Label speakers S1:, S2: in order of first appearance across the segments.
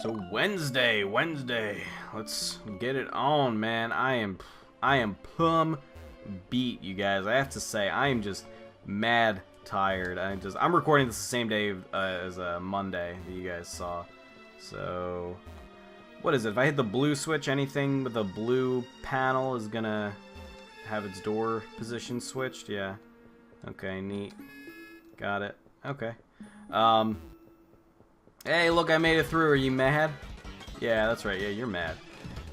S1: So Wednesday. Let's get it on, man. I am plumb beat, you guys. I have to say, I am just mad tired. I'm recording this the same day as Monday that you guys saw. So what is it? If I hit the blue switch, anything with a blue panel is gonna have its door position switched. Yeah. Okay, neat. Got it. Okay. Hey, look, I made it through. Are you mad? Yeah, that's right. Yeah, you're mad.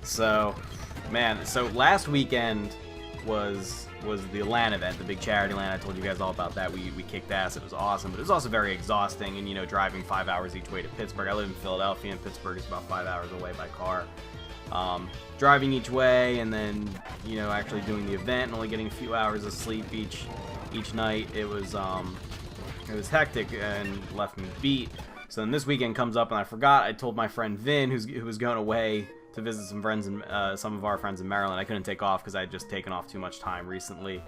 S1: So, man, so last weekend was the LAN event, the big charity LAN. I told you guys all about that. We kicked ass. It was awesome, but it was also very exhausting. And, you know, driving 5 hours each way to Pittsburgh. I live in Philadelphia, and Pittsburgh is about 5 hours away by car. Driving each way, and then, you know, actually doing the event and only getting a few hours of sleep each night. It was hectic and left me beat. So then this weekend comes up, and I forgot. I told my friend Vin, who was going away to visit some friends and some of our friends in Maryland. I couldn't take off because I had just taken off too much time recently.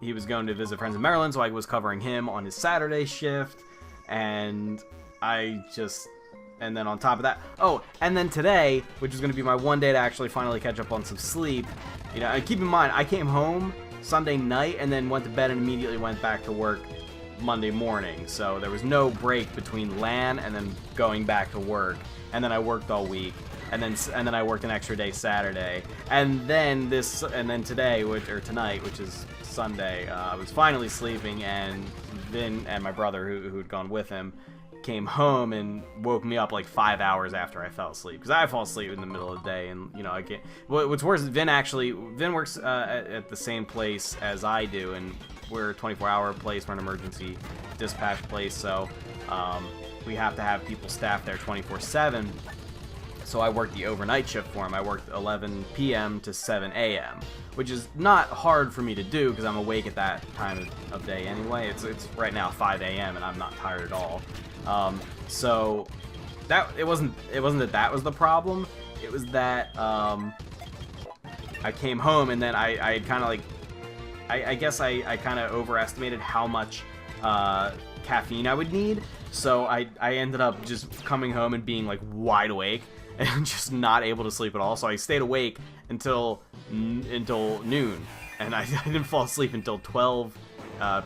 S1: He was going to visit friends in Maryland, so I was covering him on his Saturday shift, and and then on top of that, oh, and then today, which is going to be my one day to actually finally catch up on some sleep. You know, and keep in mind, I came home Sunday night and then went to bed and immediately went back to work Monday morning, so there was no break between LAN and then going back to work, and then I worked all week, and then I worked an extra day Saturday, and then today, tonight, which is Sunday, I was finally sleeping, and Vin and my brother, who had gone with him, came home and woke me up like 5 hours after I fell asleep, because I fall asleep in the middle of the day, and you know, I can't. What's worse is Vin works at the same place as I do, and we're a 24-hour place. We're an emergency dispatch place, so we have to have people staffed there 24/7. So I worked the overnight shift for him. I worked 11 p.m. to 7 a.m., which is not hard for me to do because I'm awake at that time of day anyway. It's right now 5 a.m. and I'm not tired at all. So it wasn't that was the problem. It was that I came home and then I kind of like. I guess I kind of overestimated how much caffeine I would need, so I ended up just coming home and being like wide awake and just not able to sleep at all. So I stayed awake until noon, and I didn't fall asleep until 12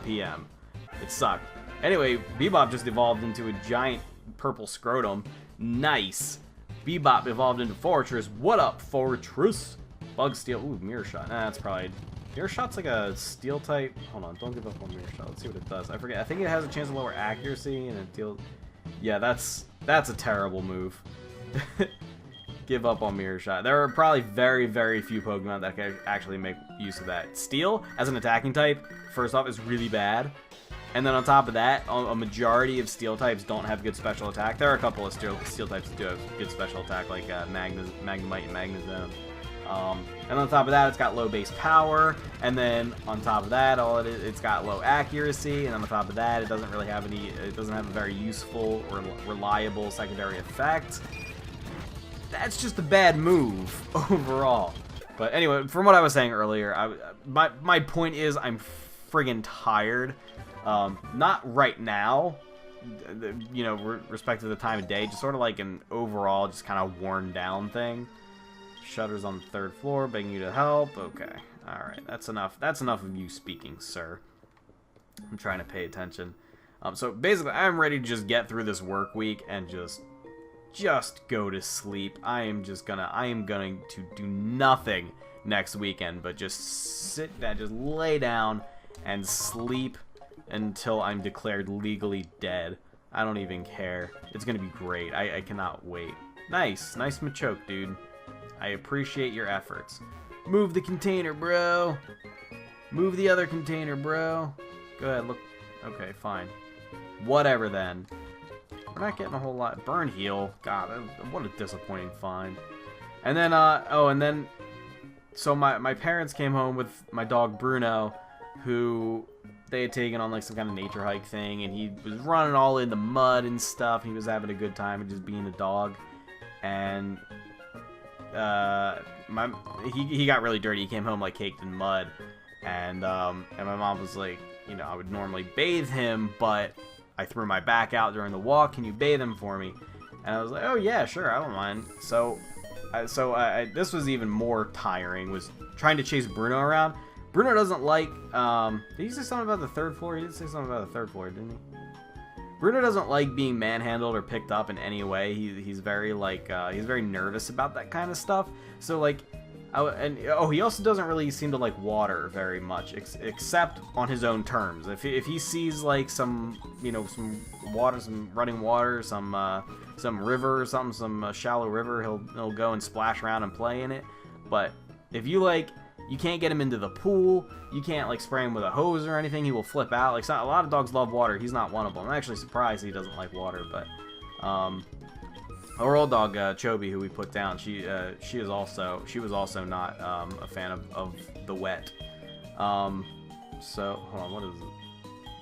S1: p.m. It sucked. Anyway, Bebop just evolved into a giant purple scrotum. Nice. Bebop evolved into Fortress. What up, Fortress? Bug Steel. Ooh, Mirror Shot. Nah, that's probably... Mirror Shot's like a steel type. Hold on, don't give up on Mirror Shot. Let's see what it does. I forget. I think it has a chance to lower accuracy and it deals. Yeah, that's a terrible move. Give up on Mirror Shot. There are probably very, very few Pokemon that can actually make use of that. Steel, as an attacking type, first off, is really bad. And then on top of that, a majority of Steel types don't have good special attack. There are a couple of Steel types that do have good special attack, like Magnemite and Magnezone. And on top of that, it's got low base power, and then on top of that, it's got low accuracy, and on top of that, it doesn't have a very useful or reliable secondary effect. That's just a bad move overall. But anyway, from what I was saying earlier, my point is I'm friggin' tired. Not right now, you know, respect to the time of day, just sort of like an overall, just kind of worn down thing. Shutters on the 3rd floor, begging you to help. Okay, all right, that's enough. That's enough of you speaking, sir. I'm trying to pay attention. So basically, I'm ready to just get through this work week and just go to sleep. I am going to do nothing next weekend, but just sit down, just lay down and sleep until I'm declared legally dead. I don't even care. It's gonna be great. I cannot wait. Nice Machoke, dude. I appreciate your efforts. Move the container, bro. Move the other container, bro. Go ahead, look. Okay, fine. Whatever then. We're not getting a whole lot. Burn heal. God, what a disappointing find. And then, so my parents came home with my dog Bruno, who they had taken on like some kind of nature hike thing, and he was running all in the mud and stuff. He was having a good time and just being a dog. And he got really dirty. He came home like caked in mud, and my mom was like, you know, I would normally bathe him, but I threw my back out during the walk. Can you bathe him for me? And I was like, oh yeah, sure, I don't mind. So this was even more tiring, was trying to chase Bruno around. Bruno doesn't like, did he say something about the third floor? He did say something about the third floor, didn't he? Bruno doesn't like being manhandled or picked up in any way. He's very, like, he's very nervous about that kind of stuff. So, like, he also doesn't really seem to like water very much, except on his own terms. If he sees, like, some, you know, some water, some running water, some river or something, some shallow river, he'll go and splash around and play in it. But if you, like, you can't get him into the pool, you can't, like, spray him with a hose or anything, he will flip out. Like, a lot of dogs love water. He's not one of them. I'm actually surprised he doesn't like water, but our old dog, Chobi, who we put down, she was also not a fan of the wet. So, hold on, what is it?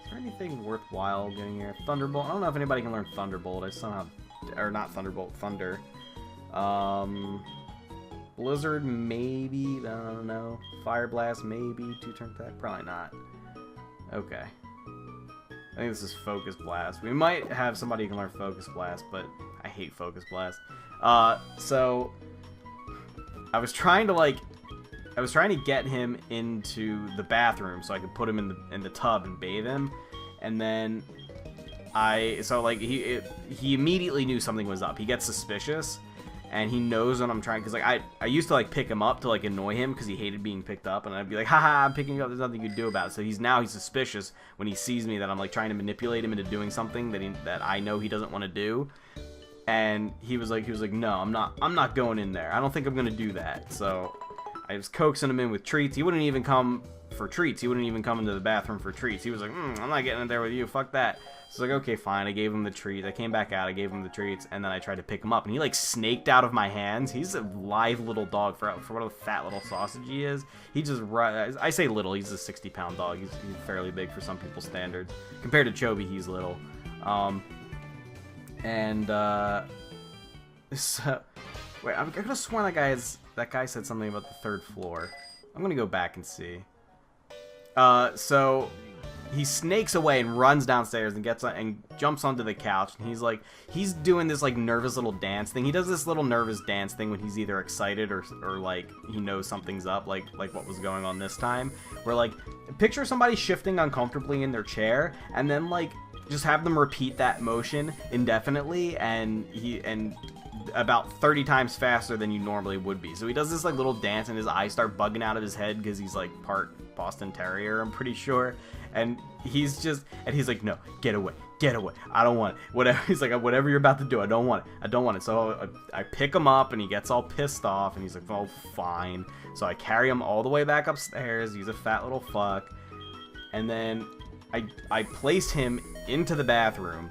S1: Is there anything worthwhile getting here? Thunderbolt? I don't know if anybody can learn Thunderbolt. I somehow, or not Thunderbolt, Thunder. Blizzard, maybe, I don't know. Fire Blast, maybe. 2-turn attack, probably not. Okay. I think this is Focus Blast. We might have somebody who can learn Focus Blast, but I hate Focus Blast. So I was trying to get him into the bathroom so I could put him in the tub and bathe him, and then he immediately knew something was up. He gets suspicious, and he knows when I'm trying, because like I used to like pick him up to like annoy him because he hated being picked up, and I'd be like, haha, I'm picking you up, there's nothing you can do about it. So he's suspicious when he sees me that I'm like trying to manipulate him into doing something that I know he doesn't want to do. And he was like, no, I'm not going in there. I don't think I'm gonna do that. So I was coaxing him in with treats. He wouldn't even come for treats. He wouldn't even come into the bathroom for treats. He was like, I'm not getting in there with you. Fuck that. So I was like, okay, fine. I gave him the treat. I came back out. I gave him the treats, and then I tried to pick him up, and he like snaked out of my hands. He's a live little dog for what a fat little sausage he is. He just I say little. He's a 60-pound dog. He's fairly big for some people's standards. Compared to Chobi, he's little. So wait, I could have sworn that guy said something about the third floor. I'm gonna go back and see. So he snakes away and runs downstairs and gets on and jumps onto the couch, and he's doing this like nervous little dance thing. He does this little nervous dance thing when he's either excited or like he knows something's up, like what was going on this time. Where like picture somebody shifting uncomfortably in their chair, and then like just have them repeat that motion indefinitely, and about 30 times faster than you normally would be. So he does this like little dance, and his eyes start bugging out of his head because he's like part Boston Terrier, I'm pretty sure. And he's like, no, get away, I don't want it. Whatever. He's like, whatever you're about to do, I don't want it. So I pick him up, and he gets all pissed off, and he's like, oh, fine. So I carry him all the way back upstairs. He's a fat little fuck. And then I place him into the bathroom,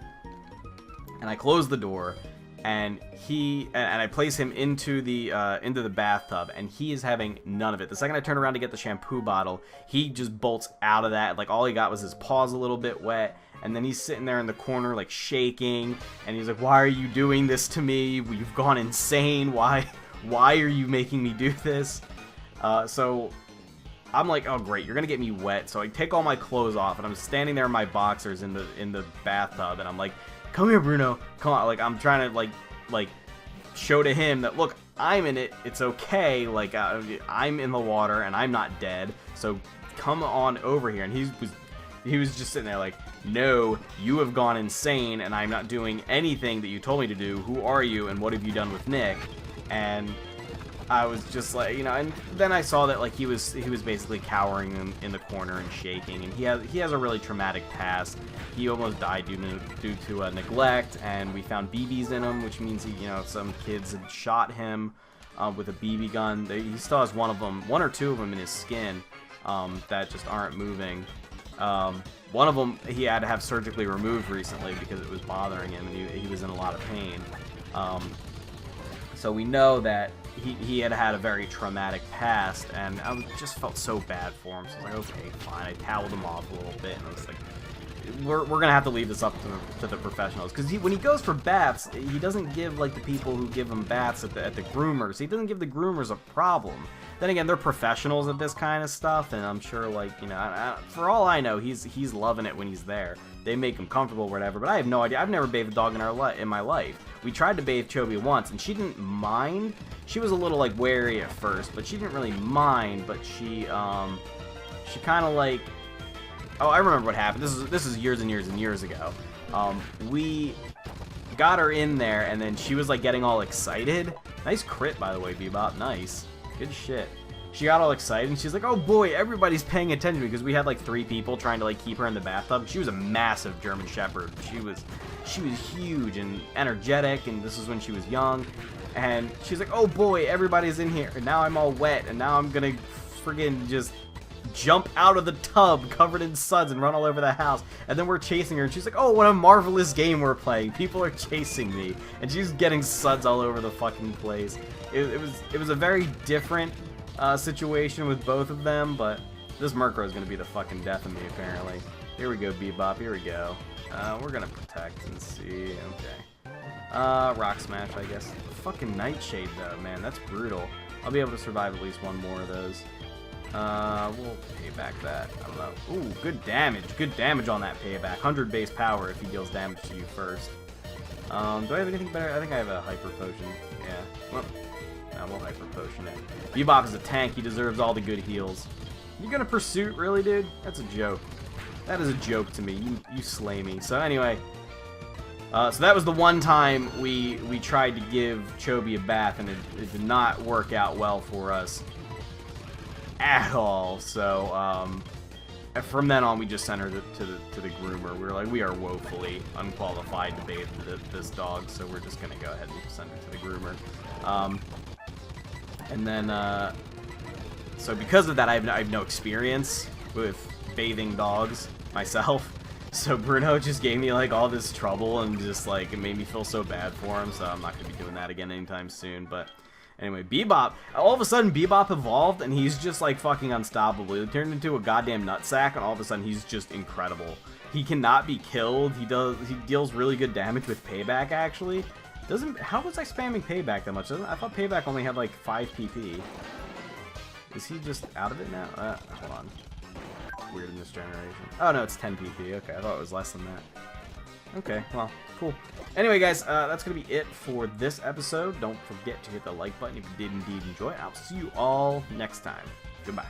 S1: and I close the door, and I place him into the bathtub, and he is having none of it. The second I turn around to get the shampoo bottle, he just bolts out of that. Like, all he got was his paws a little bit wet, and then he's sitting there in the corner like shaking, and he's like, why are you doing this to me? You've gone insane. Why are you making me do this? So I'm like, oh great, you're gonna get me wet. So I take all my clothes off, and I'm standing there in my boxers in the bathtub, and I'm like, come here, Bruno, come on. Like, I'm trying to like show to him that, look, I'm in it, it's okay, like I'm in the water and I'm not dead, so come on over here. And he was just sitting there like, no, you have gone insane, and I'm not doing anything that you told me to do. Who are you, and what have you done with Nick? And I was just like, you know, and then I saw that like he was basically cowering in the corner and shaking, and he has a really traumatic past. He almost died due to neglect, and we found BBs in him, which means some kids had shot him with a BB gun. He still has one or two of them in his skin that just aren't moving. One of them he had to have surgically removed recently because it was bothering him, and he was in a lot of pain. So we know that he had a very traumatic past, and I just felt so bad for him. So I was like, okay, fine. I toweled him off a little bit, and I was like, we're gonna have to leave this up to the professionals, because when he goes for baths, he doesn't give like the people who give him baths at the groomers. He doesn't give the groomers a problem. Then again, they're professionals at this kind of stuff, and I'm sure, like, for all I know, he's loving it when he's there. They make him comfortable or whatever, but I have no idea. I've never bathed a dog in my life. we tried to bathe Chobi once, and she didn't mind. She was a little, like, wary at first, but she didn't really mind, but she kind of, like... Oh, I remember what happened. This is years and years and years ago. We got her in there, and then she was, like, getting all excited. Nice crit, by the way, Bebop. Nice. Good shit. She got all excited, and she's like, oh boy, everybody's paying attention, because we had, like, 3 people trying to, like, keep her in the bathtub. She was a massive German Shepherd. She was huge and energetic, and this is when she was young. And she's like, oh boy, everybody's in here, and now I'm all wet, and now I'm gonna friggin' just jump out of the tub covered in suds and run all over the house. And then we're chasing her, and she's like, oh, what a marvelous game we're playing. People are chasing me. And she's getting suds all over the fucking place. It was a very different situation with both of them, but this Murkrow is going to be the fucking death of me, apparently. Here we go, Bebop. Here we go. We're going to protect and see. Okay. Rock Smash, I guess. Fucking Nightshade, though, man. That's brutal. I'll be able to survive at least one more of those. We'll pay back that. I don't know. Ooh, good damage. Good damage on that payback. 100 base power if he deals damage to you first. Do I have anything better? I think I have a Hyper Potion. Yeah. Well, no, we'll Hyper Potion it. Bebop is a tank. He deserves all the good heals. You gonna Pursuit, really, dude? That's a joke. That is a joke to me. You slay me. So anyway, so that was the one time we tried to give Chobi a bath, and it did not work out well for us at all. So from then on, we just sent her to the groomer. We were like, we are woefully unqualified to bathe this dog, so we're just gonna go ahead and send her to the groomer. And then so because of that, I have no experience with bathing dogs myself. So Bruno just gave me like all this trouble, and just like it made me feel so bad for him. So I'm not gonna be doing that again anytime soon. But anyway, Bebop, all of a sudden Bebop evolved, and he's just like fucking unstoppable. He turned into a goddamn nutsack, and all of a sudden he's just incredible. He cannot be killed. He deals really good damage with payback, actually. How was I spamming payback that much? I thought payback only had like 5 PP. Is he just out of it now? Hold on. Weird in this generation. Oh no, it's 10 PP. Okay, I thought it was less than that. Okay, well, cool. Anyway, guys, that's going to be it for this episode. Don't forget to hit the like button if you did indeed enjoy. I'll see you all next time. Goodbye.